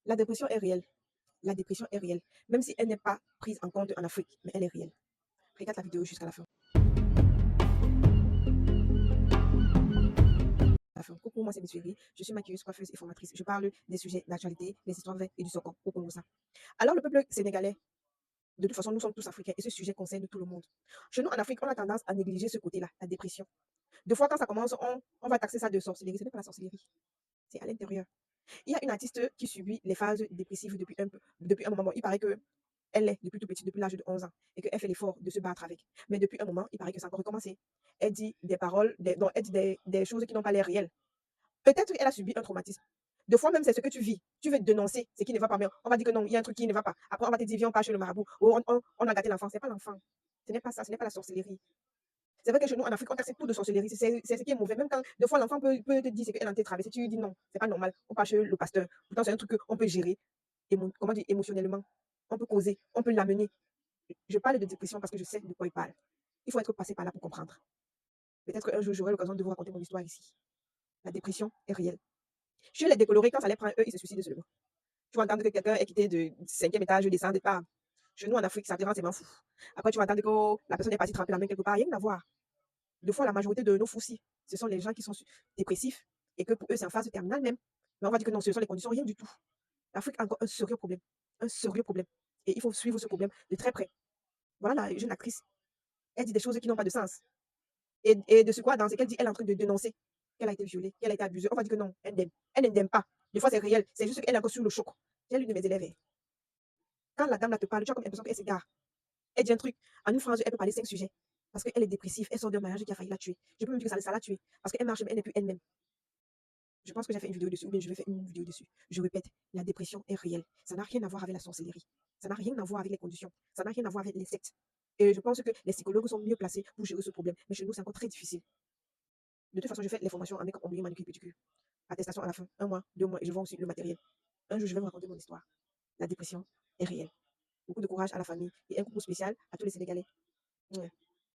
La dépression est réelle. La dépression est réelle. Même si elle n'est pas prise en compte en Afrique, mais elle est réelle. Regarde la vidéo jusqu'à la fin. Coucou, moi c'est Miss Ferry. Je suis maquilleuse, coiffeuse et formatrice. Je parle des sujets d'actualité, des histoires vraies et du second. Coucou, ça. Alors, le peuple sénégalais, de toute façon, nous sommes tous africains et ce sujet concerne tout le monde. Chez nous, en Afrique, on a tendance à négliger ce côté-là, la dépression. Deux fois, quand ça commence, on va taxer ça de sorcellerie. Ce n'est pas la sorcellerie, c'est à l'intérieur. Il y a une artiste qui subit les phases dépressives depuis un moment. Bon, il paraît que elle est depuis tout petit, depuis l'âge de 11 ans, et qu'elle fait l'effort de se battre avec. Mais depuis un moment, il paraît que ça a encore recommencé. Elle dit des paroles, non, elle dit des choses qui n'ont pas l'air réelles. Peut-être qu'elle a subi un traumatisme. Deux fois même, c'est ce que tu vis. Tu veux dénoncer ce qui ne va pas, mais on va dire que non, il y a un truc qui ne va pas. Après, on va te dire, viens, on part chez le marabout. Ou on a gâté l'enfant. Ce n'est pas l'enfant. Ce n'est pas ça, ce n'est pas la sorcellerie. C'est vrai que chez nous, en Afrique, on taxe tout de sorcellerie. C'est ce qui est mauvais. Même quand, deux fois, l'enfant peut te dire ce qu'elle a été traversée. Tu lui dis non, c'est pas normal. On part chez le pasteur. Pourtant, c'est un truc qu'on peut gérer comment dire, émotionnellement. On peut causer, on peut l'amener. Je parle de dépression parce que je sais de quoi il parle. Il faut être passé par là pour comprendre. Peut-être qu'un jour, j'aurai l'occasion de vous raconter mon histoire ici. La dépression est réelle. Chez les décolorés, quand ça les prend, eux, ils se suicident seulement. Tu vas entendre que quelqu'un est quitté de 5e étage, descend pas. Chez nous, en Afrique, ça te rend vraiment fou. Après, tu vas entendre que la personne est partie tremper la main quelque part. Rien à voir. Deux fois, la majorité de nos soucis, ce sont les gens qui sont dépressifs et que pour eux, c'est en phase terminale même. Mais on va dire que non, ce sont les conditions, rien du tout. L'Afrique a encore un sérieux problème. Un sérieux problème. Et il faut suivre ce problème de très près. Voilà la jeune actrice. Elle dit des choses qui n'ont pas de sens. Et de ce quoi, dans ce qu'elle dit, elle est en train de dénoncer qu'elle a été violée, qu'elle a été abusée. On va dire que non, elle n'aime. Elle n'aime pas. Des fois, c'est réel. C'est juste qu'elle est encore sur le choc. J'ai l'une de mes élèves. Quand la dame là te parle, tu as comme l'impression qu'elle s'égare. Elle dit un truc. En une phrase, elle peut parler 5 sujets. Parce qu'elle est dépressive. Elle sort d'un mariage qui a failli la tuer. Je peux même dire que ça l'a tuer. Parce qu'elle marche, mais elle n'est plus elle-même. Je pense que j'ai fait une vidéo dessus, ou bien je vais faire une vidéo dessus. Je répète, la dépression est réelle. Ça n'a rien à voir avec la sorcellerie. Ça n'a rien à voir avec les conditions. Ça n'a rien à voir avec les sectes. Et je pense que les psychologues sont mieux placés pour gérer ce problème. Mais chez nous, c'est encore très difficile. De toute façon, je fais les formations avec ombrier, manucure, pédicure. Attestation à la fin, 1 mois, 2 mois, et je vends aussi le matériel. Un jour, je vais vous raconter mon histoire. La dépression est réelle. Beaucoup de courage à la famille et un coucou spécial à tous les Sénégalais. Ouais.